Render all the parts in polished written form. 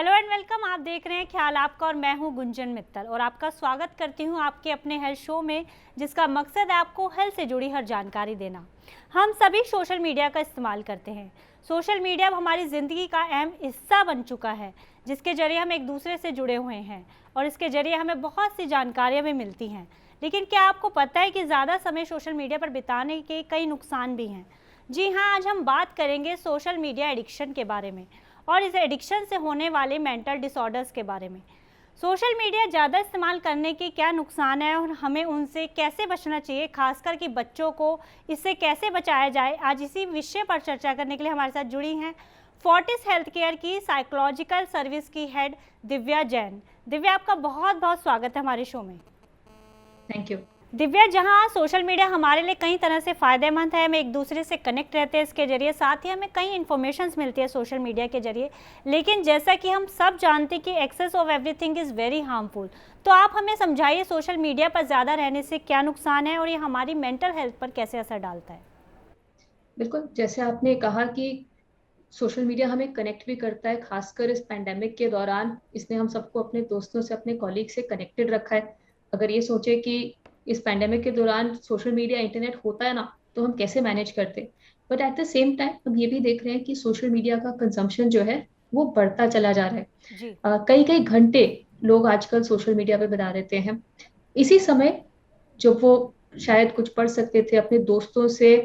Hello and welcome. आप देख रहे हैं ख्याल आपका और मैं हूं गुंजन मित्तल और आपका स्वागत करती हूं आपके अपने हेल्थ शो में, जिसका मकसद है आपको हेल्थ से जुड़ी हर जानकारी देना। हम सभी सोशल मीडिया का इस्तेमाल करते हैं। सोशल मीडिया अब हमारी ज़िंदगी का अहम हिस्सा बन चुका है, जिसके जरिए हम एक दूसरे से जुड़े हुए हैं और इसके जरिए हमें बहुत सी जानकारियाँ भी मिलती हैं। लेकिन क्या आपको पता है कि ज़्यादा समय सोशल मीडिया पर बिताने के कई नुकसान भी हैं? जी हाँ, आज हम बात करेंगे सोशल मीडिया एडिक्शन के बारे में और इस एडिक्शन से होने वाले मेंटल डिसऑर्डर्स के बारे में। सोशल मीडिया ज़्यादा इस्तेमाल करने के क्या नुकसान है और हमें उनसे कैसे बचना चाहिए, खासकर कि बच्चों को इससे कैसे बचाया जाए। आज इसी विषय पर चर्चा करने के लिए हमारे साथ जुड़ी हैं फोर्टिस हेल्थ केयर की साइकोलॉजिकल सर्विस की हेड दिव्या जैन। दिव्या, आपका बहुत बहुत स्वागत है हमारे शो में। Thank you. दिव्या, जहां सोशल मीडिया हमारे लिए कई तरह से फ़ायदेमंद है, हम एक दूसरे से कनेक्ट रहते हैं इसके ज़रिए, साथ ही हमें कई इन्फॉर्मेशंस मिलती है सोशल मीडिया के ज़रिए, लेकिन जैसा कि हम सब जानते हैं कि excess of everything is very harmful. तो आप हमें समझाइए सोशल मीडिया पर ज़्यादा रहने से क्या नुकसान है और ये हमारी मेंटल हेल्थ पर कैसे असर डालता है। बिल्कुल, जैसे आपने कहा कि सोशल मीडिया हमें कनेक्ट भी करता है, खासकर इस पैंडेमिक के दौरान इसने हम सबको अपने दोस्तों से, अपने कॉलीग से कनेक्टेड रखा है। अगर ये सोचे कि इस पैंडेमिक के दौरान सोशल मीडिया इंटरनेट होता है ना, तो हम कैसे मैनेज करते। But at the same time हम ये भी देख रहे हैं कि सोशल मीडिया का कंजम्पशन जो है वो बढ़ता चला जा रहा है। जी। कई कई घंटे लोग आजकल सोशल मीडिया पे बिता देते हैं। इसी समय जब वो शायद कुछ पढ़ सकते थे, अपने दोस्तों से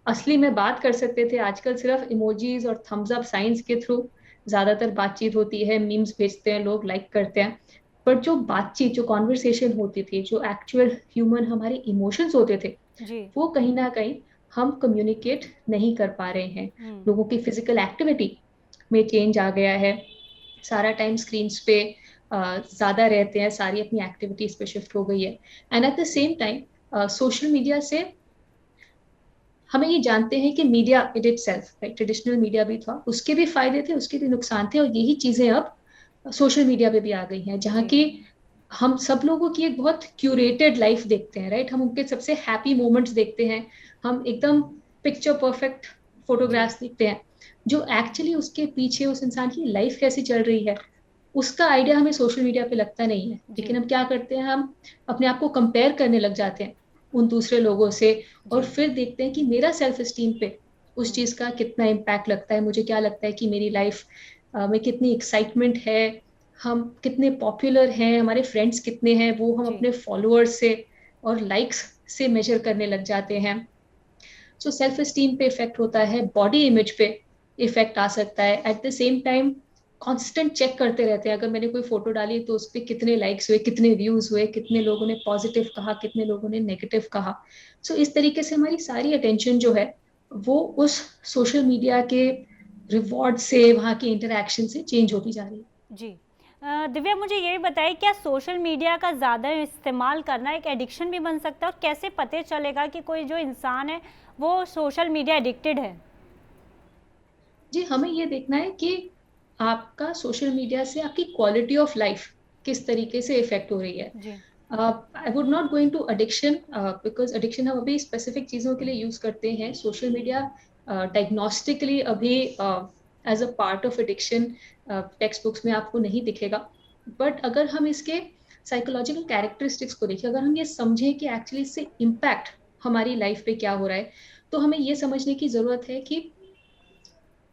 असली में बात कर सकते थे, आजकल सिर्फ इमोजीज और थम्स अप साइंस के थ्रू ज्यादातर बातचीत होती है, मीम्स भेजते हैं लोग, लाइक करते हैं। पर जो बातचीत, जो कॉन्वर्सेशन होती थी, जो एक्चुअल ह्यूमन हमारे इमोशंस होते थे, जी। वो कहीं ना कहीं हम कम्युनिकेट नहीं कर पा रहे हैं। लोगों की फिजिकल एक्टिविटी में चेंज आ गया है। सारा टाइम स्क्रीन्स पे ज्यादा रहते हैं, सारी अपनी एक्टिविटीज पे शिफ्ट हो गई है। And eight the same time social media से हमें ये जानते हैं कि media it it self, traditional media भी था, उसके भी फायदे थे, उसके भी नुकसान थे, और यही चीजें अब सोशल मीडिया पे भी आ गई हैं, जहाँ की हम सब लोगों की एक बहुत क्यूरेटेड लाइफ देखते हैं, राइट। हम उनके सबसे हैप्पी मोमेंट्स देखते हैं, हम एकदम पिक्चर परफेक्ट फोटोग्राफ्स देखते हैं। जो एक्चुअली उसके पीछे उस इंसान की लाइफ कैसी चल रही है, उसका आइडिया हमें सोशल मीडिया पे लगता नहीं है। लेकिन हम क्या करते हैं, हम अपने आप को कंपेयर करने लग जाते हैं उन दूसरे लोगों से, और फिर देखते हैं कि मेरा सेल्फ एस्टीम पे उस चीज का कितना इम्पैक्ट लगता है, मुझे क्या लगता है कि मेरी लाइफ में कितनी एक्साइटमेंट है, हम कितने पॉपुलर हैं, हमारे फ्रेंड्स कितने हैं, वो हम अपने फॉलोअर्स से और लाइक्स से मेजर करने लग जाते हैं। सो सेल्फ एस्टीम पे इफेक्ट होता है, बॉडी इमेज पे इफेक्ट आ सकता है। At the same time constant check करते रहते हैं, अगर मैंने कोई फोटो डाली तो उस पर कितने लाइक्स हुए, कितने व्यूज हुए, कितने लोगों ने पॉजिटिव कहा, कितने लोगों ने नेगेटिव कहा। सो इस तरीके से हमारी सारी अटेंशन जो है वो उस सोशल मीडिया के रिवॉर्ड से, वहाँ के इंटरेक्शन से चेंज होती जा रही है। जी। दिव्या, मुझे ये भी बताइए, क्या सोशल मीडिया का ज़्यादा इस्तेमाल करना एक एडिक्शन भी बन सकता है और कैसे पता चलेगा कि कोई जो इंसान है वो सोशल मीडिया एडिक्टेड है? जी, हमें ये देखना है कि आपका सोशल मीडिया से आपकी क्वालिटी ऑफ लाइफ किस तरीके से इफेक्ट हो रही है। जी। I would not go into addiction, because addiction हम अभी स्पेसिफिक चीज़ों के लिए यूज करते हैं। सोशल मीडिया डायग्नोस्टिकली अभी as a part of addiction textbooks में आपको नहीं दिखेगा। बट अगर हम इसके साइकोलॉजिकल कैरेक्टरिस्टिक्स को देखें, अगर हम ये समझें कि एक्चुअली इससे इम्पैक्ट हमारी लाइफ पे क्या हो रहा है, तो हमें ये समझने की जरूरत है कि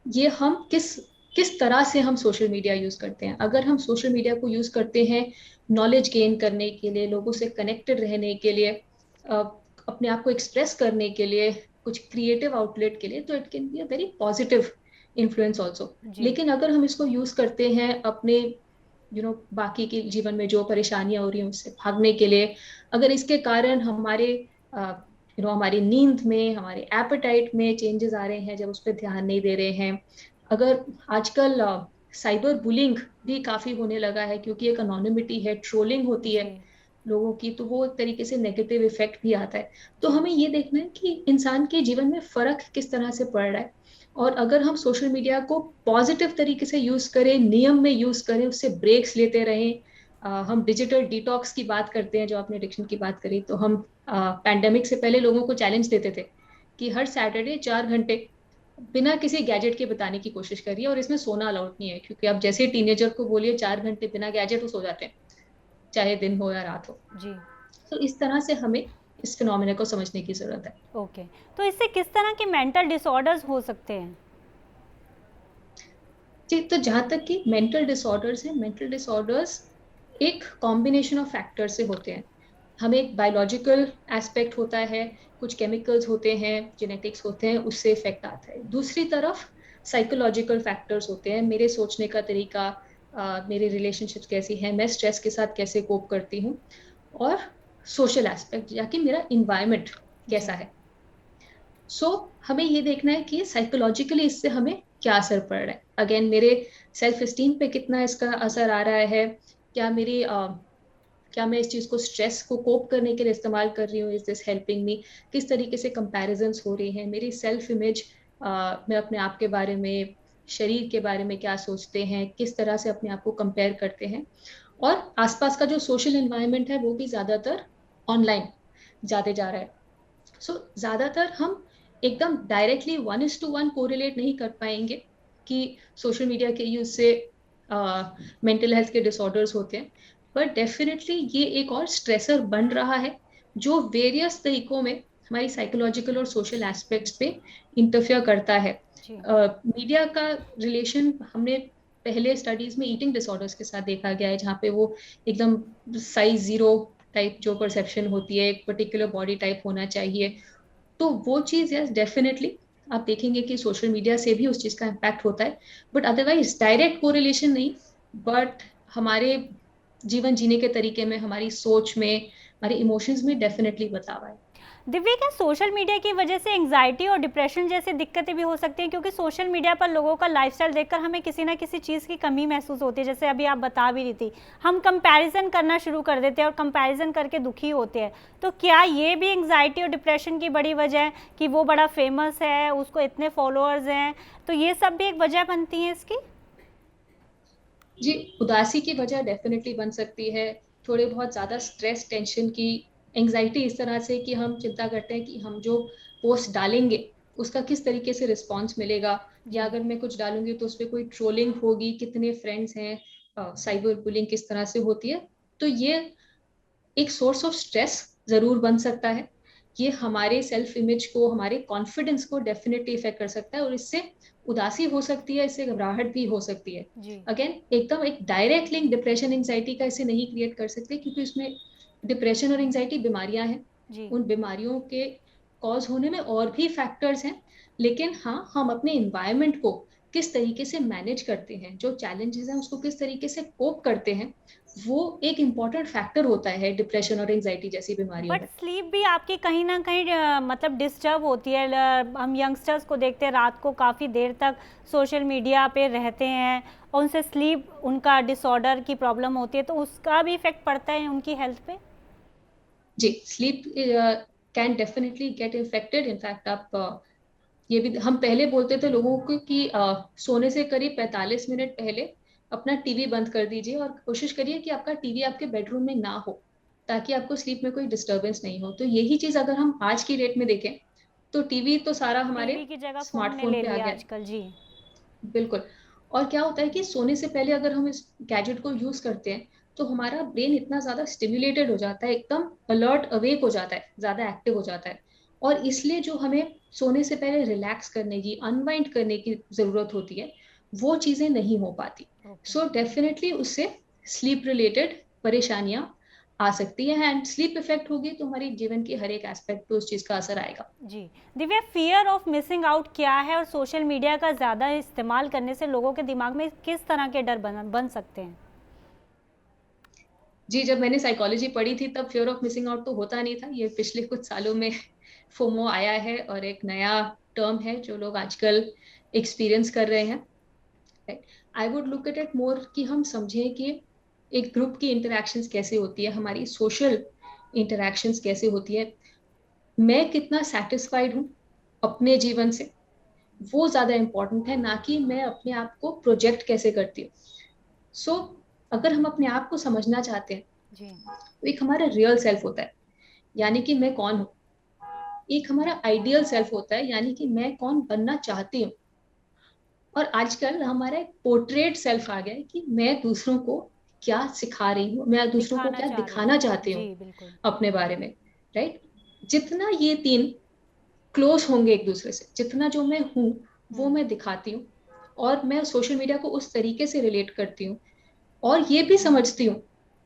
ये हम किस किस तरह से हम सोशल मीडिया यूज करते हैं। अगर हम सोशल मीडिया को यूज करते हैं नॉलेज गेन करने के लिए, लोगों से कनेक्टेड रहने के लिए, अपने आप को एक्सप्रेस करने के लिए, कुछ क्रिएटिव आउटलेट के लिए, तो it can be a very positive influence also. लेकिन अगर हम इसको यूज करते हैं अपने बाकी के जीवन में जो परेशानियां हो रही हैं उससे भागने के लिए, अगर इसके कारण हमारे हमारी नींद में, हमारे एपेटाइट में चेंजेस आ रहे हैं, जब उस पर ध्यान नहीं दे रहे हैं, अगर आजकल साइबर बुलिंग भी काफी होने लगा है, क्योंकि एक अनोनिमिटी है, ट्रोलिंग होती है लोगों की, तो वो एक तरीके से नेगेटिव इफेक्ट भी आता है। तो हमें ये देखना है कि इंसान के जीवन में फर्क किस तरह से पड़ रहा है, और अगर हम सोशल मीडिया को पॉजिटिव तरीके से यूज करें, नियम में यूज करें, उससे ब्रेक्स लेते रहें। हम डिजिटल डिटॉक्स की बात करते हैं, जो आपने एडिक्शन की बात करी, तो हम पैंडेमिक से पहले लोगों को चैलेंज देते थे कि हर सैटरडे 4 घंटे बिना किसी गैजेट के बताने की कोशिश कर रही है, और इसमें सोना अलाउड नहीं है, क्योंकि आप जैसे टीनेजर को बोलिए 4 घंटे बिना गैजेट, वो सो जाते हैं, चाहे दिन हो या रात हो। जी। तो इस तरह से हमें इस फिनोमिना को समझने की जरूरत है। ओके, तो इससे किस तरह के मेंटल डिसऑर्डर्स हो सकते हैं? जी, तो जहां तक कि मेंटल डिसऑर्डर्स है, मेंटल डिसऑर्डर्स एक कॉम्बिनेशन ऑफ फैक्टर से होते हैं। हमें एक बायोलॉजिकल एस्पेक्ट होता है, कुछ केमिकल्स होते हैं, जेनेटिक्स होते हैं, उससे इफेक्ट आता है। दूसरी तरफ साइकोलॉजिकल फैक्टर्स होते हैं, मेरे सोचने का तरीका, मेरे रिलेशनशिप्स कैसी हैं, मैं स्ट्रेस के साथ कैसे कोप करती हूँ, और सोशल एस्पेक्ट या कि मेरा इन्वायरमेंट कैसा जी। है। हमें ये देखना है कि साइकोलॉजिकली इससे हमें क्या असर पड़ रहा है। अगेन, मेरे सेल्फ एस्टीम पे कितना इसका असर आ रहा है, क्या मेरी क्या मैं इस चीज को, स्ट्रेस को कोप करने के लिए इस्तेमाल कर रही हूँ, इज दिस हेल्पिंग मी, किस तरीके से कंपैरिजंस हो रही हैं, मेरी सेल्फ इमेज, मैं अपने आप के बारे में, शरीर के बारे में क्या सोचते हैं, किस तरह से अपने आप को कंपेयर करते हैं। और आसपास का जो सोशल एनवायरनमेंट है वो भी ज्यादातर ऑनलाइन जाते जा रहा है। ज्यादातर हम एकदम डायरेक्टली 1:1 कोरिलेट नहीं कर पाएंगे कि सोशल मीडिया के यूज से मेंटल हेल्थ के डिसऑर्डर्स होते हैं, पर डेफिनेटली ये एक और स्ट्रेसर बन रहा है, जो वेरियस तरीकों में हमारी साइकोलॉजिकल और सोशल एस्पेक्ट्स पे इंटरफेयर करता है। जी। मीडिया का रिलेशन हमने पहले स्टडीज में ईटिंग डिसऑर्डर्स के साथ देखा गया है, जहाँ पे वो एकदम साइज जीरो टाइप जो परसेप्शन होती है, एक पर्टिकुलर बॉडी टाइप होना चाहिए, तो वो चीज, यस डेफिनेटली आप देखेंगे कि सोशल मीडिया से भी उस चीज का इम्पैक्ट होता है, बट अदरवाइज डायरेक्ट कोरिलेशन नहीं। बट हमारे जीवन जीने के तरीके में, हमारी सोच में, हमारे इमोशंस में डेफिनेटली बदलाव आए। दिव्या, क्या सोशल मीडिया की वजह से एंग्जाइटी और डिप्रेशन जैसी दिक्कतें भी हो सकती हैं? क्योंकि सोशल मीडिया पर लोगों का लाइफस्टाइल देखकर हमें किसी ना किसी चीज़ की कमी महसूस होती है, जैसे अभी आप बता भी रही थी, हम कंपैरिजन करना शुरू कर देते हैं और कंपैरिजन करके दुखी होते हैं। तो क्या ये भी एंग्जाइटी और डिप्रेशन की बड़ी वजह है कि वो बड़ा फेमस है, उसको इतने फॉलोअर्स हैं, तो ये सब भी एक वजह बनती है इसकी? जी, उदासी की वजह डेफिनेटली बन सकती है, थोड़े बहुत ज्यादा स्ट्रेस, टेंशन की, एंग्जाइटी इस तरह से कि हम चिंता करते हैं कि हम जो पोस्ट डालेंगे उसका किस तरीके से रिस्पॉन्स मिलेगा, या जी। अगर मैं कुछ डालूंगी तो उस पर कोई ट्रोलिंग होगी, कितने फ्रेंड्स हैं, साइबर बुलिंग किस तरह से होती है। तो ये एक सोर्स ऑफ स्ट्रेस जरूर बन सकता है। ये हमारे सेल्फ इमेज को, हमारे कॉन्फिडेंस को डेफिनेटली इफेक्ट कर सकता है, और इससे उदासी हो सकती है, इससे घबराहट भी हो सकती है। जी। अगेन, एकदम एक डायरेक्ट लिंक डिप्रेशन एंजाइटी का इसे नहीं क्रिएट कर सकते, क्योंकि इसमें डिप्रेशन और एंजाइटी बीमारियां हैं। जी। उन बीमारियों के कॉज होने में और भी फैक्टर्स हैं, लेकिन हाँ, हम अपने इन्वायरमेंट को किस तरीके से मैनेज करते हैं, जो चैलेंजेस हैं उसको किस तरीके से कोप करते हैं, वो एक इम्पॉर्टेंट फैक्टर होता है डिप्रेशन और एंजाइटी जैसी बीमारियों बट में। स्लीप भी आपकी कहीं ना कहीं मतलब डिस्टर्ब होती है। हम यंगस्टर्स को देखते हैं रात को काफ़ी देर तक सोशल मीडिया पे रहते हैं और उनसे स्लीप, उनका डिसऑर्डर की प्रॉब्लम होती है, तो उसका भी इफेक्ट पड़ता है उनकी हेल्थ पे? जी, sleep can definitely get infected. In fact आप ये भी हम पहले बोलते थे लोगों को कि सोने से करीब 45 मिनट पहले अपना टीवी बंद कर दीजिए, और कोशिश करिए कि आपका टीवी आपके बेडरूम में ना हो, ताकि आपको स्लीप में कोई डिस्टरबेंस नहीं हो। तो यही चीज अगर हम आज की डेट में देखें, तो टीवी तो सारा हमारे टीवी की जगह फ़ोन ने स्मार्टफोन ले पे आ लिया गया है। आजकल। जी। बिल्कुल। और क्या होता है कि सोने से पहले अगर हम इस गैजेट को यूज करते हैं, तो हमारा ब्रेन इतना ज्यादा स्टिमुलेटेड हो जाता है, एकदम अलर्ट अवेक हो जाता है, ज्यादा एक्टिव हो जाता है, और इसलिए जो हमें सोने से पहले रिलैक्स करने की, अनवाइंड करने की जरूरत होती है, वो चीजें नहीं हो पाती। ओके। डेफिनेटली उससे स्लीप रिलेटेड परेशानियां आ सकती है, एंड स्लीप इफेक्ट होगी तो हमारी जीवन की हर एक एस्पेक्ट पे उस चीज का असर आएगा। जी। Divya, fear of missing out क्या है और सोशल मीडिया का ज़्यादा इस्तेमाल करने से लोगों के दिमाग में किस तरह के डर बन सकते हैं? जी, जब मैंने साइकोलॉजी पढ़ी थी तब फियर ऑफ मिसिंग आउट तो होता नहीं था, ये पिछले कुछ सालों में फोमो आया है, और एक नया टर्म है जो लोग आजकल एक्सपीरियंस कर रहे हैं। I would look at it more कि हम समझें कि एक ग्रुप की इंटरेक्शंस कैसे होती है, हमारी सोशल इंटरेक्शंस कैसे होती है, मैं कितना सेटिस्फाइड हूँ अपने जीवन से, वो ज्यादा इंपॉर्टेंट है, ना कि मैं अपने आप को प्रोजेक्ट कैसे करती हूँ। सो अगर हम अपने आप को समझना चाहते हैं, जी। तो एक हमारा रियल सेल्फ होता है, यानी कि मैं कौन हूँ। एक हमारा आइडियल सेल्फ होता है, यानी कि मैं कौन बनना चाहती हूँ। और आजकल हमारा एक पोर्ट्रेट सेल्फ आ गया है कि मैं दूसरों को क्या सिखा रही हूँ, मैं दूसरों को दिखाना क्या चाह रही दिखाना हूँ। चाहती हूँ जी बिल्कुल। अपने बारे में, राइट। जितना ये तीन क्लोज होंगे एक दूसरे से, जितना जो मैं हूँ वो हम्म। मैं दिखाती हूँ, और मैं सोशल मीडिया को उस तरीके से रिलेट करती हूँ, और ये भी समझती हूँ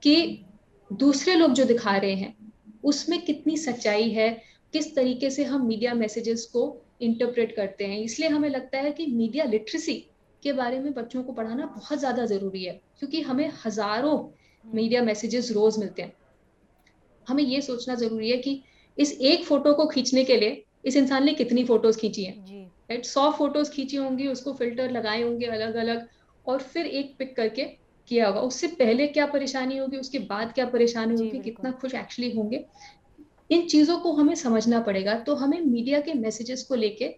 कि दूसरे लोग जो दिखा रहे हैं उसमें कितनी सच्चाई है, किस तरीके से हम मीडिया मैसेजेस को इंटरप्रेट करते हैं। इसलिए हमें लगता है कि मीडिया लिटरेसी के बारे में बच्चों को पढ़ाना बहुत ज्यादा जरूरी है, क्योंकि हमें हजारों हम्म। मीडिया मैसेजेस रोज मिलते हैं। हमें ये सोचना जरूरी है कि इस एक फोटो को खींचने के लिए इस इंसान ने कितनी फोटोज खींची हैं, जी। राइट। 100 फोटोज खींची होंगी, उसको फिल्टर लगाए होंगे अलग अलग, और फिर एक पिक करके किया होगा। उससे पहले क्या परेशानी होगी, उसके बाद क्या परेशानी जी होगी, कितना बिल्कुल। खुश एक्चुअली होंगे, इन चीजों को हमें समझना पड़ेगा। तो हमें मीडिया के मैसेजेस को लेके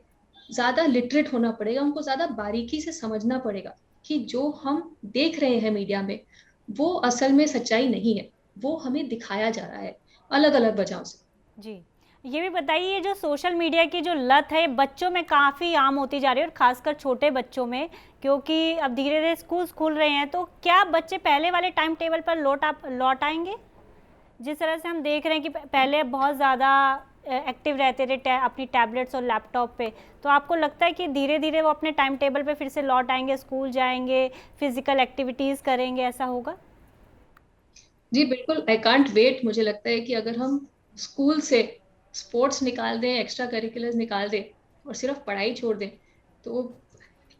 ज्यादा लिटरेट होना पड़ेगा, उनको ज्यादा बारीकी से समझना पड़ेगा कि जो हम देख रहे हैं मीडिया में वो असल में सच्चाई नहीं है, वो हमें दिखाया जा रहा है अलग अलग वजहों से। जी। ये भी बताइए, ये जो सोशल मीडिया की जो लत है बच्चों में काफ़ी आम होती जा रही है और ख़ासकर छोटे बच्चों में, क्योंकि अब धीरे-धीरे स्कूल्स खुल रहे हैं, तो क्या बच्चे पहले वाले टाइम टेबल पर लौट आएँगे? जिस तरह से हम देख रहे हैं कि पहले बहुत ज़्यादा एक्टिव रहते थे अपनी टैबलेट्स और लैपटॉप पे, तो आपको लगता है कि धीरे-धीरे वो अपने टाइम टेबल पे फिर से लौट आएँगे, स्कूल जाएँगे, फिज़िकल एक्टिविटीज़ करेंगे, ऐसा होगा? जी बिल्कुल, आई कांट वेट। मुझे लगता है कि अगर हम स्कूल से स्पोर्ट्स निकाल दें, एक्स्ट्रा करिकुलर्स निकाल दें और सिर्फ पढ़ाई छोड़ दें, तो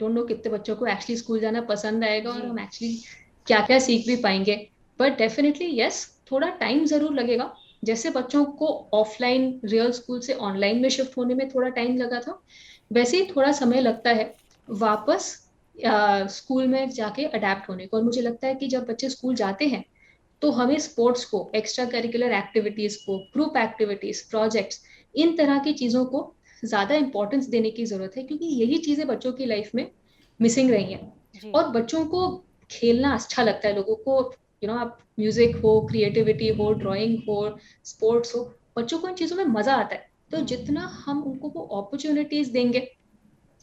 डोंट नो कितने बच्चों को एक्चुअली स्कूल जाना पसंद आएगा और जी। हम एक्चुअली क्या क्या सीख भी पाएंगे। बट डेफिनेटली यस, थोड़ा टाइम जरूर लगेगा। जैसे बच्चों को ऑफलाइन रियल स्कूल से ऑनलाइन में शिफ्ट होने में थोड़ा टाइम लगा था, वैसे ही थोड़ा समय लगता है वापस स्कूल में जाके अडेप्ट होने को। और मुझे लगता है कि जब बच्चे स्कूल जाते हैं तो हमें स्पोर्ट्स को, एक्स्ट्रा करिकुलर एक्टिविटीज को, ग्रुप एक्टिविटीज, प्रोजेक्ट्स, इन तरह की चीजों को ज्यादा इंपॉर्टेंस देने की जरूरत है, क्योंकि यही चीजें बच्चों की लाइफ में मिसिंग रही हैं। जी। और बच्चों को खेलना अच्छा लगता है, लोगों को, आप म्यूजिक हो, क्रिएटिविटी हो, ड्राइंग हो, स्पोर्ट्स हो, बच्चों को इन चीजों में मजा आता है। तो हुँ। जितना हम उनको वो अपॉर्चुनिटीज देंगे,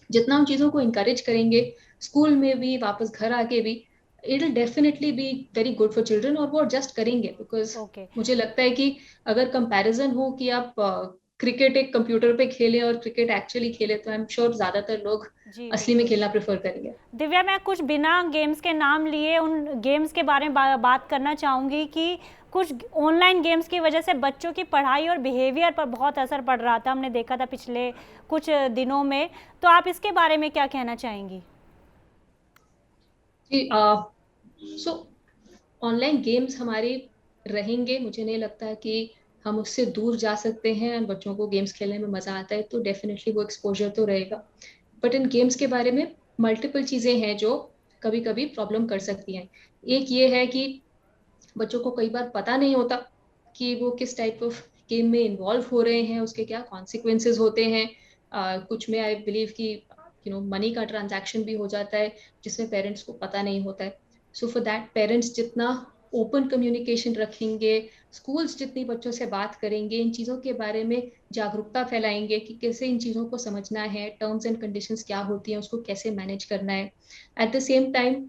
जितना हम चीजों को इंकरेज करेंगे, स्कूल में भी, वापस घर आके भी, it will definitely be very good for children, और वो एडजस्ट करेंगे। Because okay. मुझे लगता है कि अगर कंपैरिजन हो कि आप क्रिकेट एक कंप्यूटर पे खेलें और क्रिकेट एक्चुअली खेलें, तो आई एम श्योर ज्यादातर लोग जी असली में बिल्कुल। खेलना प्रेफर करेंगे। दिव्या, मैं कुछ बिना गेम्स के नाम लिए उन गेम्स के बारे में बात करना चाहूँगी कि कुछ ऑनलाइन गेम्स की वजह से बच्चों की पढ़ाई और बिहेवियर पर बहुत असर पड़ रहा था, हमने देखा था पिछले कुछ दिनों में। तो आप इसके बारे में क्या कहना चाहेंगी? जी, सो ऑनलाइन गेम्स हमारे रहेंगे, मुझे नहीं लगता कि हम उससे दूर जा सकते हैं। बच्चों को गेम्स खेलने में मजा आता है तो डेफिनेटली वो एक्सपोजर तो रहेगा। बट इन गेम्स के बारे में मल्टीपल चीजें हैं जो कभी कभी प्रॉब्लम कर सकती हैं। एक ये है कि बच्चों को कई बार पता नहीं होता कि वो किस टाइप ऑफ गेम में इन्वॉल्व हो रहे हैं, उसके क्या कॉन्सिक्वेंसेज होते हैं। कुछ में आई बिलीव कि मनी का ट्रांजैक्शन भी हो जाता है, जिसमें पेरेंट्स को पता नहीं होता है। सो फॉर दैट, पेरेंट्स जितना ओपन कम्युनिकेशन रखेंगे, स्कूल्स जितनी बच्चों से बात करेंगे, इन चीज़ों के बारे में जागरूकता फैलाएंगे कि कैसे इन चीज़ों को समझना है, टर्म्स एंड कंडीशंस क्या होती हैं, उसको कैसे मैनेज करना है। At the same time,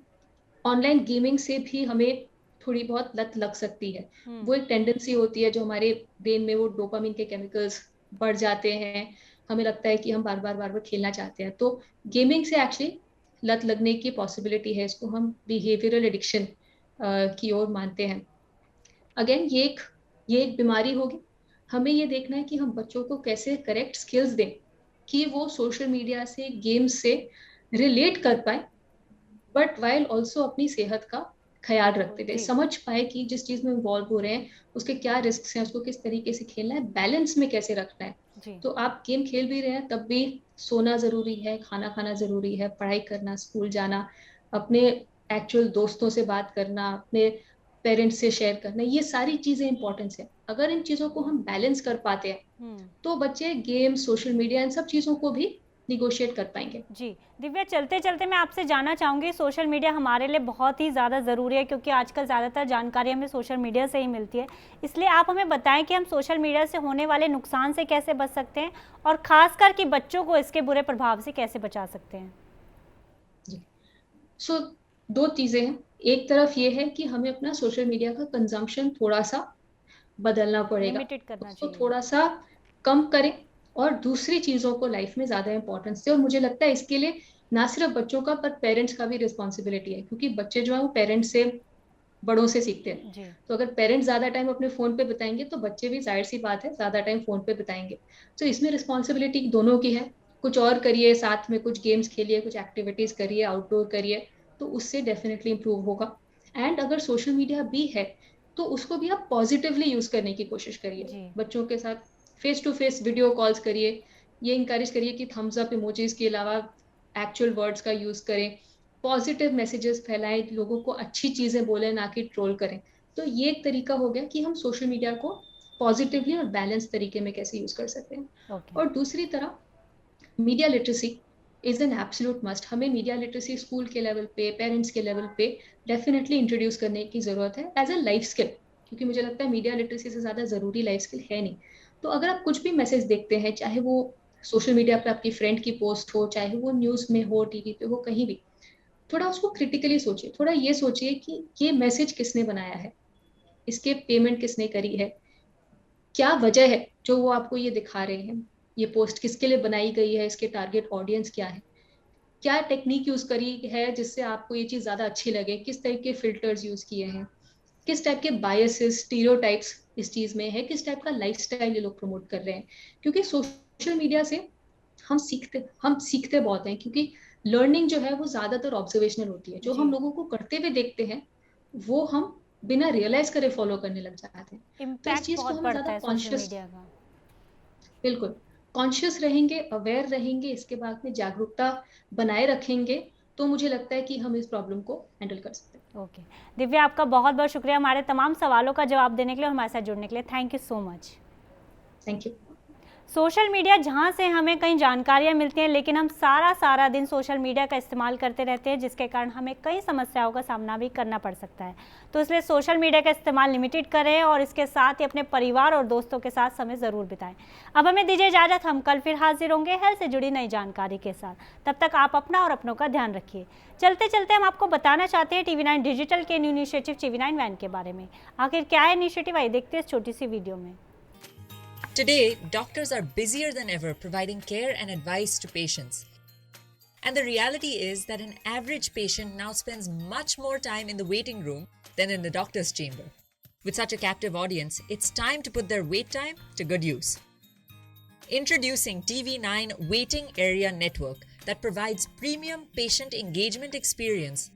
online gaming से भी हमें थोड़ी बहुत लत लग सकती है। हुँ। वो एक टेंडेंसी होती है, जो हमारे ब्रेन में वो डोपामिन के केमिकल्स बढ़ जाते हैं, हमें लगता है कि हम बार बार खेलना चाहते हैं। तो गेमिंग से एक्चुअली लत लगने की पॉसिबिलिटी है, इसको हम बिहेवियरल एडिक्शन की ओर मानते हैं। अगेन ये एक बीमारी होगी। हमें ये देखना है कि हम बच्चों को कैसे करेक्ट स्किल्स दें कि वो सोशल मीडिया से, गेम से रिलेट कर पाए, बट वाइल ऑल्सो अपनी सेहत का ख्याल बिल्कुल। रखते हुए जी। समझ पाए कि जिस चीज में इन्वॉल्व हो रहे हैं उसके क्या रिस्क हैं, उसको किस तरीके से खेलना है, बैलेंस में कैसे रखना है। जी। तो आप गेम खेल भी रहे हैं तब भी सोना जरूरी है, खाना खाना जरूरी है, पढ़ाई करना, स्कूल जाना, अपने एक्चुअल दोस्तों से बात करना, अपने पेरेंट्स से शेयर करना, ये सारी चीजें इंपॉर्टेंस है। अगर इन चीजों को हम बैलेंस कर पाते हैं हुँ। तो बच्चे गेम, सोशल मीडिया, इन सब चीजों को भी निगोशिएट कर पाएंगे। जी दिव्या, चलते चलते मैं आपसे जानना चाहूँगी, सोशल मीडिया हमारे लिए बहुत ही ज़्यादा ज़रूरी है क्योंकि आजकल ज़्यादातर जानकारी हमें सोशल मीडिया से ही मिलती है, इसलिए आप हमें बताएं कि हम सोशल मीडिया से होने वाले नुकसान से कैसे बच सकते हैं और ख़ासकर कि बच्चों को इसके बुरे प्रभाव से कैसे बचा सकते हैं। सो दो चीज़ें हैं। एक तरफ ये है कि हमें अपना सोशल मीडिया का कंजम्पशन थोड़ा सा बदलना पड़ेगा, लिमिटेड करना उसको चाहिए। थोड़ा सा कम करें और दूसरी चीज़ों को लाइफ में ज़्यादा इंपॉर्टेंस दें। और मुझे लगता है इसके लिए ना सिर्फ बच्चों का पर पेरेंट्स का भी रिस्पॉन्सिबिलिटी है, क्योंकि बच्चे जो है वो पेरेंट्स से, बड़ों से सीखते हैं। जी तो अगर पेरेंट्स ज्यादा टाइम अपने फोन पे बिताएंगे तो बच्चे भी जाहिर सी बात है ज्यादा टाइम फोन पे बिताएंगे। तो इसमें रिस्पॉन्सिबिलिटी दोनों की है। कुछ और करिए साथ में, कुछ गेम्स खेलिए, कुछ एक्टिविटीज करिए, आउटडोर करिए, तो उससे डेफिनेटली इंप्रूव होगा। एंड अगर सोशल मीडिया भी है तो उसको भी आप पॉजिटिवली यूज करने की कोशिश करिए। जी बच्चों के साथ face to face video calls करिए, ये इंकरेज करिए कि थम्स अप इमोजीज के अलावा एक्चुअल वर्ड्स का यूज करें, पॉजिटिव मैसेजेस फैलाएं, लोगों को अच्छी चीजें बोले, ना कि ट्रोल करें। तो ये एक तरीका हो गया कि हम सोशल मीडिया को पॉजिटिवली और बैलेंस तरीके में कैसे यूज कर सकते हैं। ओके और दूसरी तरफ media literacy is an absolute must. हमें मीडिया लिटरेसी स्कूल के लेवल पे, पेरेंट्स के लेवल पे डेफिनेटली इंट्रोड्यूस करने की जरूरत है एज अ लाइफ स्किल, क्योंकि मुझे लगता है मीडिया लिटरेसी से ज्यादा जरूरी लाइफ स्किल है नहीं। तो अगर आप कुछ भी मैसेज देखते हैं, चाहे वो सोशल मीडिया पे आपकी फ्रेंड की पोस्ट हो, चाहे वो न्यूज में हो, टीवी पे हो, कहीं भी, थोड़ा उसको क्रिटिकली सोचिए। थोड़ा ये सोचिए कि ये मैसेज किसने बनाया है, इसके पेमेंट किसने करी है, क्या वजह है जो वो आपको ये दिखा रहे हैं, ये पोस्ट किसके लिए बनाई गई है, इसके टारगेट ऑडियंस क्या है, क्या टेक्निक यूज करी है जिससे आपको ये चीज ज्यादा अच्छी लगे, किस टाइप के फिल्टर्स यूज किए हैं, किस टाइप के बायसेस, स्टीरियोटाइप्स इस चीज में है, किस टाइप का लाइफस्टाइल ये लोग प्रमोट कर रहे हैं। क्योंकि सोशल मीडिया से हम सीखते बहुत हैं, क्योंकि लर्निंग जो है वो ज्यादातर ऑब्जर्वेशनल होती है। जो जी हम लोगों को करते हुए देखते हैं वो हम बिना रियलाइज करे फॉलो करने लग जाते हैं। तो इस इम्पैक्ट चीज को बहुत हमें पड़ता ज्यादा है सोशल कॉन्शियस, मीडिया का। बिल्कुल कॉन्शियस रहेंगे, अवेयर रहेंगे, इसके बाद में जागरूकता बनाए रखेंगे, तो मुझे लगता है कि हम इस प्रॉब्लम को हैंडल कर सकते हैं। ओके दिव्या, आपका बहुत बहुत शुक्रिया हमारे तमाम सवालों का जवाब देने के लिए और हमारे साथ जुड़ने के लिए। Thank you so much. Thank you. Social media जहाँ से हमें कई जानकारियाँ मिलती हैं, लेकिन हम सारा दिन सोशल मीडिया का इस्तेमाल करते रहते हैं, जिसके कारण हमें कई समस्याओं का सामना भी करना पड़ सकता है। तो इसलिए सोशल मीडिया का इस्तेमाल लिमिटेड करें और इसके साथ ही अपने परिवार और दोस्तों के साथ समय ज़रूर बिताएं। अब हमें दीजिए इजाज़त, हम कल फिर हाजिर होंगे हेल्थ से जुड़ी नई जानकारी के साथ। तब तक आप अपना और अपनों का ध्यान रखिए। चलते चलते हम आपको बताना चाहते हैं TV9 डिजिटल के न्यू इनिशिएटिव TV9 वैन के बारे में। आखिर क्या है इनिशिएटिव, आइए देखते हैं इस छोटी सी वीडियो में। Today, doctors are busier than ever providing care and advice to patients. And the reality is that an average patient now spends much more time in the waiting room than in the doctor's chamber. With such a captive audience, it's time to put their wait time to good use. Introducing TV9 Waiting Area Network that provides premium patient engagement experience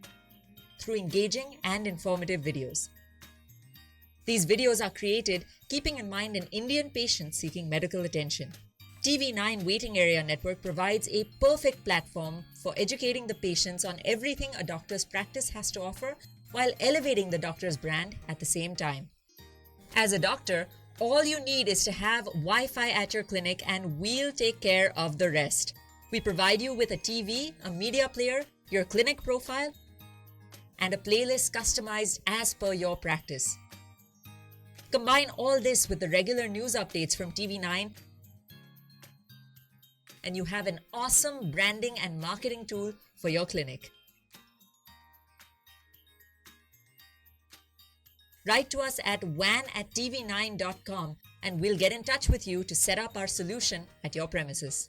through engaging and informative videos. These videos are created keeping in mind an Indian patient seeking medical attention. TV9 Waiting Area Network provides a perfect platform for educating the patients on everything a doctor's practice has to offer while elevating the doctor's brand at the same time. As a doctor, all you need is to have Wi-Fi at your clinic and we'll take care of the rest. We provide you with a TV, a media player, your clinic profile, and a playlist customized as per your practice. Combine all this with the regular news updates from TV9 and you have an awesome branding and marketing tool for your clinic. Write to us at van@tv9.com and we'll get in touch with you to set up our solution at your premises.